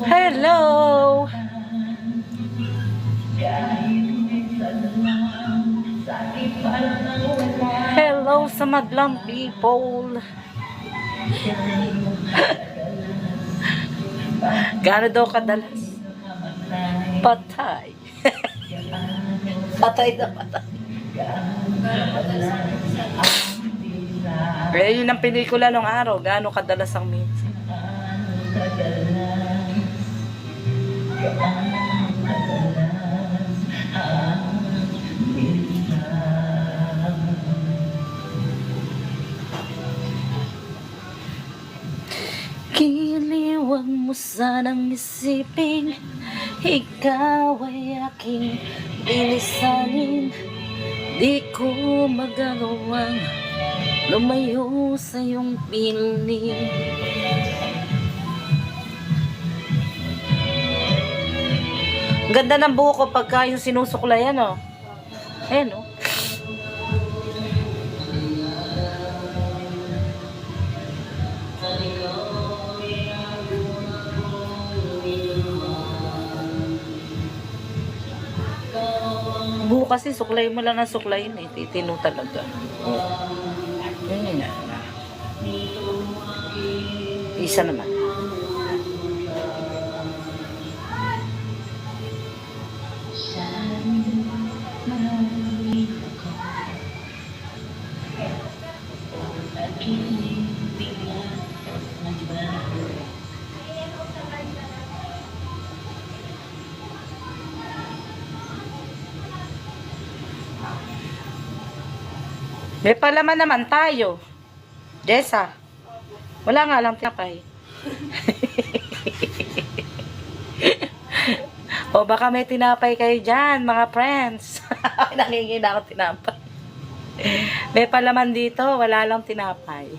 Hello! Hello sa madlang people. Gaano daw kadalas? Patay. Patay na patay. Kaya yun ang pelikula nung araw. Gaano kadalas ang minsan. Kiliwag mo sanang isipin, ikaw ay aking bilisanin. Di ko magagawang lumayo sa iyong piling. Ganda ng buhok ko pagka yung sinusuklayan, oh. Ayan, oh. Buhok kasi suklay mo lang ng suklayin, eh. Titino talaga. Isa naman. May palaman naman tayo. Jessa. Wala nga lang tinapay. O baka may tinapay kayo dyan, mga friends. Nangingin ako tinapay. May palaman dito, wala lang tinapay.